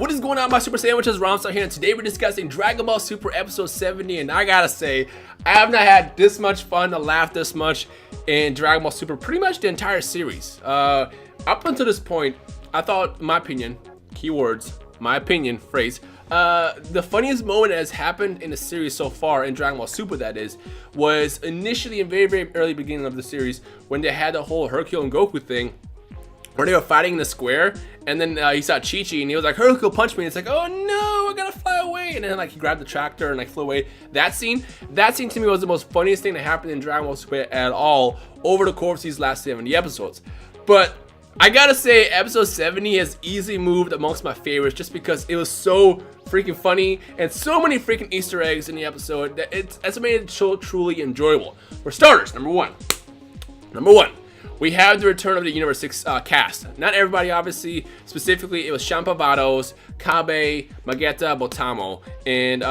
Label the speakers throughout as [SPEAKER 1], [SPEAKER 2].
[SPEAKER 1] What is going on, my Super Sandwiches? YAMCHA'S here, and today we're discussing Dragon Ball Super Episode 70, and I gotta say, I have not had this much fun to laugh this much in Dragon Ball Super pretty much the entire series. Up until this point, I thought, in my opinion, keywords, my opinion, phrase, the funniest moment that has happened in the series so far, in Dragon Ball Super that is, was initially in very early beginning of the series when they had the whole Hercule and Goku thing, where they were fighting in the square, and then he saw Chi-Chi, and he was like, Hercule, punch me, and it's like, oh no, I gotta fly away, and then like he grabbed the tractor and like flew away. That scene to me was the most funniest thing that happened in Dragon Ball Super at all over the course of these last 70 episodes. But I gotta say, episode 70 has easily moved amongst my favorites just because it was so freaking funny and so many freaking Easter eggs in the episode that it's made it so truly enjoyable. For starters, number one, we have the return of the Universe 6 cast. Not everybody, obviously. Specifically, it was Champa, Vados, Kabe, Magetta, Botamo, and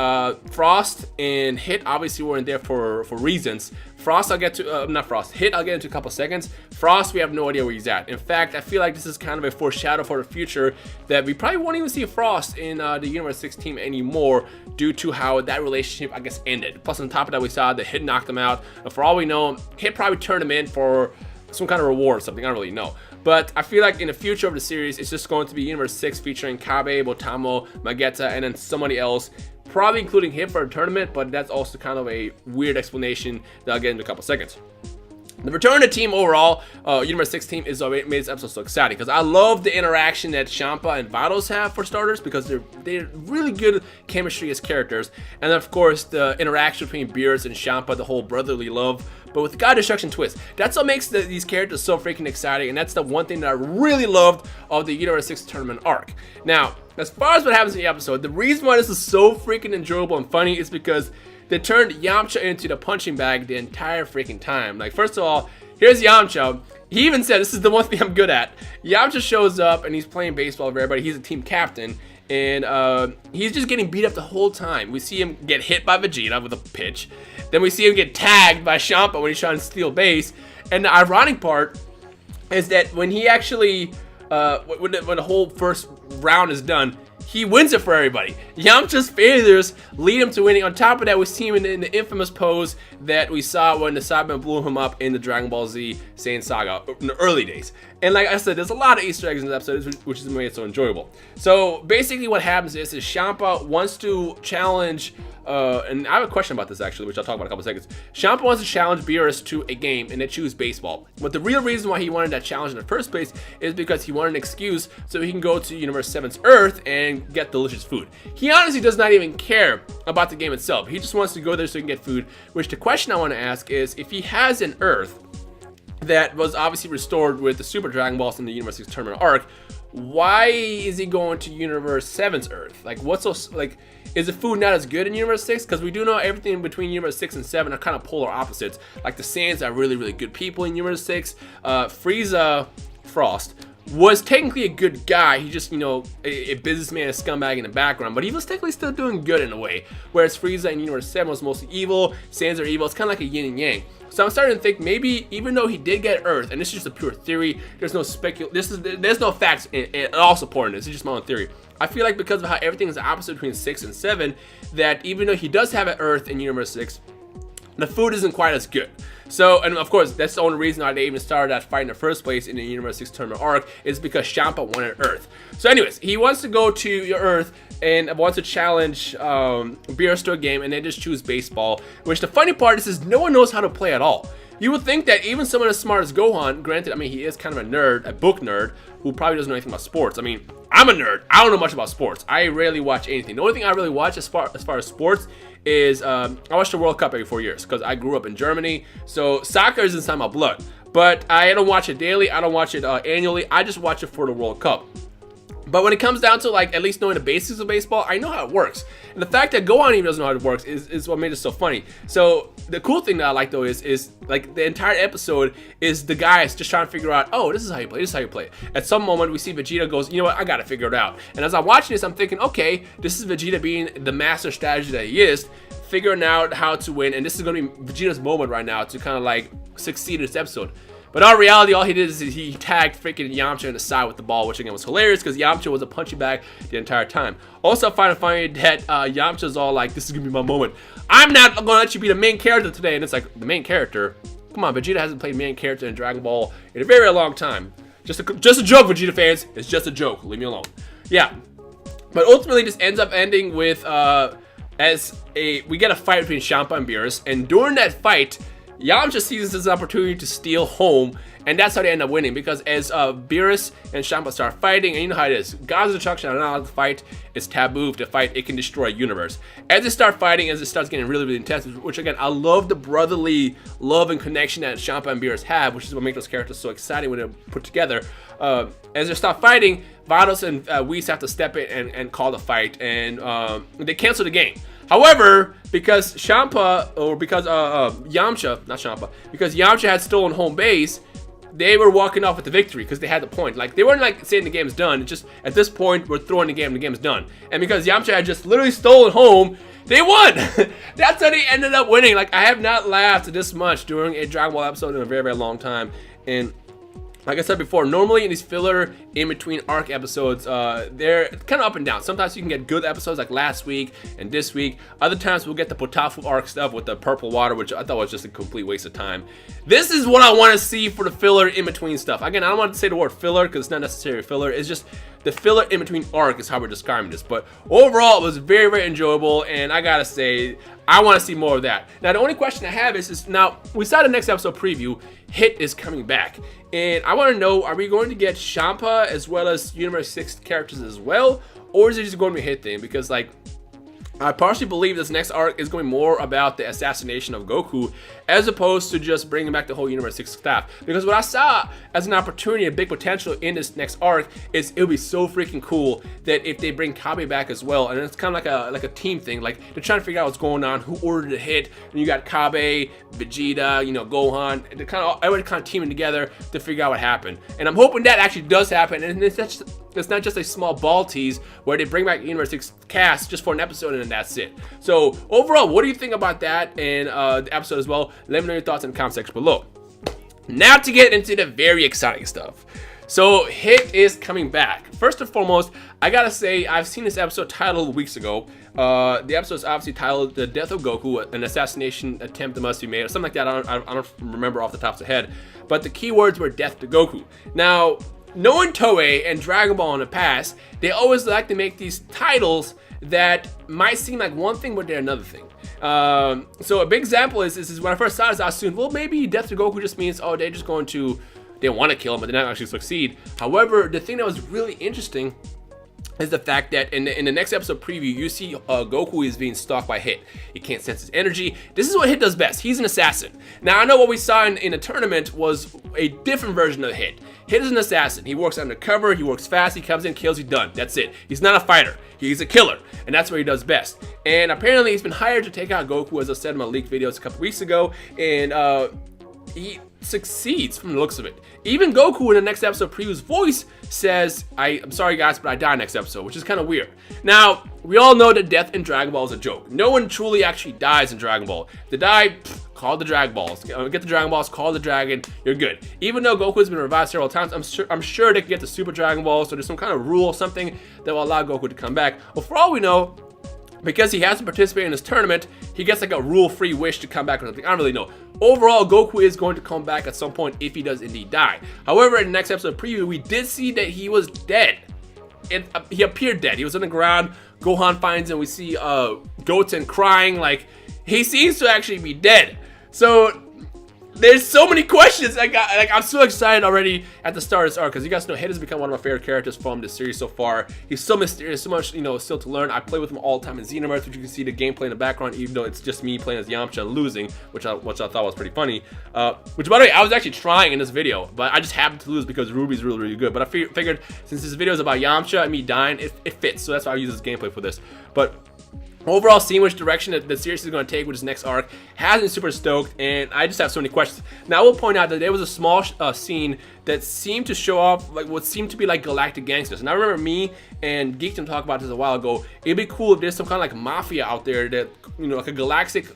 [SPEAKER 1] Frost and Hit obviously weren't there for reasons. Frost, I'll get to, not Frost, Hit, I'll get into a couple seconds. Frost, we have no idea where he's at. In fact, I feel like this is kind of a foreshadow for the future that we probably won't even see Frost in the Universe 6 team anymore due to how that relationship, I guess, ended. Plus, on top of that, we saw that Hit knocked him out. And for all we know, Hit probably turned him in for some kind of reward or something, I don't really know. But I feel like in the future of the series, it's just going to be Universe 6 featuring Kabe, Botamo, Magetta, and then somebody else, probably including him for a tournament, but that's also kind of a weird explanation that I'll get in a couple seconds. The return of the team overall, Universe 6 team, is what made this episode so exciting because I love the interaction that Champa and Vados have for starters because they're really good chemistry as characters, and then of course the interaction between Beerus and Champa, the whole brotherly love, but with the God Destruction twist. That's what makes these characters so freaking exciting, and that's the one thing that I really loved of the Universe 6 tournament arc. Now, as far as what happens in the episode, the reason why this is so freaking enjoyable and funny is because they turned Yamcha into the punching bag the entire freaking time. Like, first of all, here's Yamcha. He even said, this is the one thing I'm good at. Yamcha shows up and he's playing baseball with everybody. He's a team captain. And he's just getting beat up the whole time. We see him get hit by Vegeta with a pitch. Then we see him get tagged by Champa when he's trying to steal base. And the ironic part is that when he actually, when the whole first round is done, he wins it for everybody. Yamcha's failures lead him to winning. On top of that, we see him in the infamous pose that we saw when the Saiyaman blew him up in the Dragon Ball Z Saiyan Saga in the early days. And like I said, there's a lot of Easter eggs in this episode, which is made it so enjoyable. So basically what happens is Champa wants to challenge, and I have a question about this actually, which I'll talk about in a couple seconds. Champa wants to challenge Beerus to a game, and they choose baseball. But the real reason why he wanted that challenge in the first place is because he wanted an excuse so he can go to Universe 7's Earth and get delicious food. He honestly does not even care about the game itself. He just wants to go there so he can get food, which the question I want to ask is, if he has an Earth that was obviously restored with the Super Dragon Balls in the Universe 6 tournament arc, why is he going to Universe 7's Earth? Like, what's so, like, is the food not as good in Universe 6? Because we do know everything between Universe 6 and 7 are kind of polar opposites. Like, the Saiyans are really good people in Universe 6. Frieza, Frost, was technically a good guy. He just, you know, a businessman, a scumbag in the background, but he was technically still doing good in a way. Whereas Frieza in Universe 7 was mostly evil, Saiyans are evil. It's kind of like a yin and yang. So I'm starting to think maybe even though he did get Earth, and this is just a pure theory, there's no there's no facts in all supporting this. It's just my own theory. I feel like because of how everything is opposite between 6 and 7, that even though he does have an Earth in Universe 6, the food isn't quite as good. So, and of course, that's the only reason why they even started that fight in the first place in the Universe 6 tournament arc, is because Champa wanted Earth. So anyways, he wants to go to Earth and wants to challenge Beerus to a game, and they just choose baseball. Which the funny part is no one knows how to play at all. You would think that even someone as smart as Gohan, granted, I mean, he is kind of a nerd, a book nerd, who probably doesn't know anything about sports. I mean, I'm a nerd. I don't know much about sports. I rarely watch anything. The only thing I really watch as far as sports is I watch the World Cup every 4 years because I grew up in Germany. So soccer is inside my blood. But I don't watch it daily. I don't watch it annually. I just watch it for the World Cup. But when it comes down to like at least knowing the basics of baseball, I know how it works. And the fact that Gohan even doesn't know how it works is what made it so funny. So the cool thing that I like though is like the entire episode is the guys just trying to figure out, oh, this is how you play, this is how you play. At some moment we see Vegeta goes, you know what, I gotta figure it out. And as I'm watching this, I'm thinking, okay, this is Vegeta being the master strategy that he is, figuring out how to win, and this is gonna be Vegeta's moment right now to kind of like succeed in this episode. But in reality, all he did is he tagged freaking Yamcha in the side with the ball, which again was hilarious because Yamcha was a punching bag the entire time. Also, I find it funny that Yamcha's all like, this is gonna be my moment. I'm not gonna let you be the main character today. And it's like, the main character? Come on, Vegeta hasn't played main character in Dragon Ball in a very, very long time. Just a joke, Vegeta fans. It's just a joke. Leave me alone. Yeah. But ultimately, this ends up ending with, we get a fight between Champa and Beerus. And during that fight, Yamcha sees this opportunity to steal home, and that's how they end up winning. Because as Beerus and Champa start fighting, and you know how it is, gods of destruction are not allowed to fight. It's taboo to fight. It can destroy a universe. As they start fighting, as it starts getting really, really intense, which again, I love the brotherly love and connection that Champa and Beerus have, which is what makes those characters so exciting when they're put together. As they start fighting, Vados and Whis have to step in and call the fight, and they cancel the game. However, because Champa, or because Yamcha, not Champa, because Yamcha had stolen home base, they were walking off with the victory because they had the point. Like, they weren't like saying the game's done. It's just, at this point, we're throwing the game's done. And because Yamcha had just literally stolen home, they won! That's how they ended up winning. Like, I have not laughed this much during a Dragon Ball episode in a very, very long time. And like I said before, normally in these filler in-between arc episodes, they're kind of up and down. Sometimes you can get good episodes like last week and this week. Other times we'll get the Potafu arc stuff with the purple water, which I thought was just a complete waste of time. This is what I want to see for the filler in-between stuff. Again, I don't want to say the word filler because it's not necessarily filler. It's just the filler in-between arc is how we're describing this. But overall, it was very, very enjoyable, and I gotta say, I want to see more of that. Now, the only question I have is now, we saw the next episode preview, Hit is coming back. And I want to know, are we going to get Champa as well as Universe 6 characters as well? Or is it just going to be a Hit thing? Because, like, I partially believe this next arc is going more about the assassination of Goku as opposed to just bringing back the whole Universe 6 staff. Because what I saw as an opportunity, a big potential in this next arc is it would be so freaking cool that if they bring Kabe back as well, and it's kind of like a team thing, like they're trying to figure out what's going on, who ordered the hit, and you got Kabe, Vegeta, you know, Gohan, and everybody kind of teaming together to figure out what happened. And I'm hoping that actually does happen, and it's not just a small ball tease where they bring back Universe 6 cast just for an episode and then that's it. So overall, what do you think about that and the episode as well? Let me know your thoughts in the comment section below. Now to get into the very exciting stuff. So Hit is coming back. First and foremost, I gotta say I've seen this episode titled weeks ago. The episode is obviously titled "The Death of Goku: An Assassination Attempt That Must Be Made," or something like that. I don't remember off the top of the head, but the keywords were "Death to Goku." Now, knowing Toei and Dragon Ball in the past, they always like to make these titles that might seem like one thing, but they're another thing. So a big example is when I first saw this, I assumed, well, maybe Death to Goku just means, oh, they're just going to, they want to kill him, but they're not actually succeed. However, the thing that was really interesting is the fact that in the next episode preview, you see Goku is being stalked by Hit. He can't sense his energy. This is what Hit does best. He's an assassin. Now, I know what we saw in the tournament was a different version of Hit. Hit is an assassin. He works undercover, he works fast, he comes in, kills, he's done. That's it. He's not a fighter. He's a killer, and that's what he does best. And apparently, he's been hired to take out Goku, as I said in my leaked videos a couple weeks ago, and he succeeds from the looks of it. Even Goku in the next episode preview's voice says, I'm sorry guys, but I die next episode, which is kind of weird. Now, we all know that death in Dragon Ball is a joke. No one truly actually dies in Dragon Ball. If they die, call the Dragon Balls. Get the Dragon Balls, call the dragon, you're good. Even though Goku has been revived several times, I'm sure they can get the Super Dragon Balls, so there's some kind of rule or something that will allow Goku to come back. Well, for all we know, because he hasn't participated in this tournament, he gets like a rule-free wish to come back or something. I don't really know. Overall, Goku is going to come back at some point if he does indeed die. However, in the next episode preview, we did see that he was dead. He appeared dead. He was on the ground. Gohan finds him. We see Goten crying. Like, he seems to actually be dead. So there's so many questions. I'm so excited already at the start of this arc because you guys know Hit has become one of my favorite characters from this series so far. He's so mysterious, so much, you know, still to learn. I play with him all the time in Xenoverse, which you can see the gameplay in the background, even though it's just me playing as Yamcha and losing, which I thought was pretty funny. Which, by the way, I was actually trying in this video, but I just happened to lose because Ruby's really, really good. But I figured since this video is about Yamcha and me dying, it fits. So that's why I use this gameplay for this. But overall, seeing which direction that the series is going to take with this next arc has been super stoked, and I just have so many questions. Now, I will point out that there was a small scene that seemed to show off like what seemed to be like galactic gangsters. And I remember me and Geekdom talked about this a while ago. It'd be cool if there's some kind of like mafia out there that, you know, like a galactic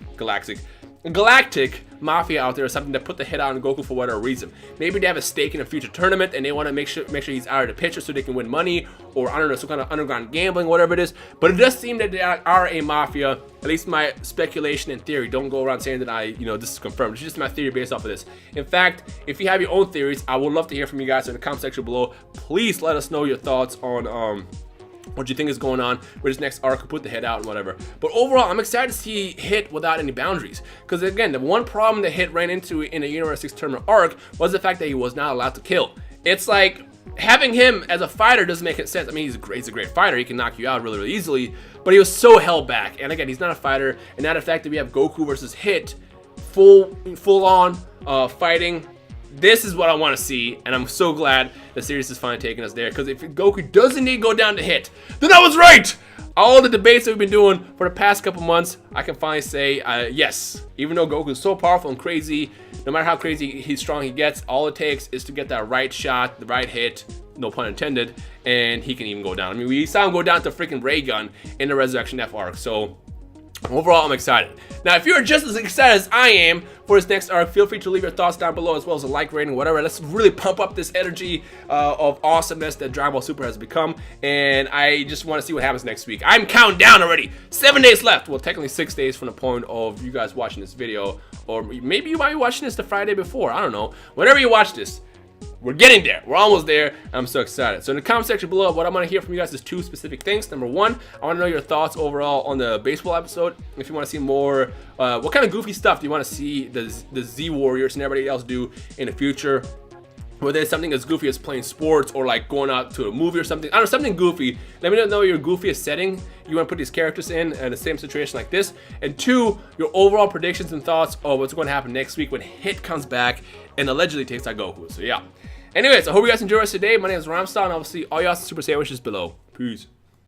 [SPEAKER 1] mafia out there or something that put the hit out on Goku for whatever reason. Maybe they have a stake in a future tournament and they want to make sure he's out of the picture so they can win money, or I don't know, some kind of underground gambling, whatever it is. But it does seem that they are a mafia. At least my speculation and theory. Don't go around saying that this is confirmed. It's just my theory based off of this. In fact, if you have your own theories, I would love to hear from you guys in the comment section below. Please let us know your thoughts on what you think is going on with this next arc, who put the head out and whatever. But overall, I'm excited to see Hit without any boundaries. Because again, the one problem that Hit ran into in the Universe 6 tournament arc was the fact that he was not allowed to kill. It's like, having him as a fighter doesn't make sense. I mean, he's a great fighter. He can knock you out really, really easily. But he was so held back. And again, he's not a fighter. And now the fact that we have Goku versus Hit, full on fighting. This is what I want to see, and I'm so glad the series is finally taking us there. Because if Goku doesn't need to go down to Hit, then I was right! All the debates that we've been doing for the past couple months, I can finally say yes. Even though Goku is so powerful and crazy, no matter how crazy strong he gets, all it takes is to get that right shot, the right hit, no pun intended, and he can even go down. I mean, we saw him go down to freaking Ray Gun in the Resurrection F arc, so overall, I'm excited. Now, if you're just as excited as I am for this next arc, feel free to leave your thoughts down below, as well as a like rating, whatever. Let's really pump up this energy of awesomeness that Dragon Ball Super has become. And I just want to see what happens next week. I'm counting down already. 7 days left. Well, technically 6 days from the point of you guys watching this video. Or maybe you might be watching this the Friday before. I don't know. Whenever you watch this, we're getting there. We're almost there. I'm so excited. So in the comment section below, what I want to hear from you guys is 2 specific things. Number 1, I want to know your thoughts overall on the baseball episode. If you want to see more, what kind of goofy stuff do you want to see the Z Warriors and everybody else do in the future? Whether it's something as goofy as playing sports or like going out to a movie or something. I don't know, something goofy. Let me know your goofiest setting you want to put these characters in the same situation like this. And 2, your overall predictions and thoughts of what's going to happen next week when Hit comes back and allegedly takes out Goku. So yeah. Anyways, I hope you guys enjoy the rest of the day. My name is Ramstar, and I will see all y'all Super Sandwiches below. Peace.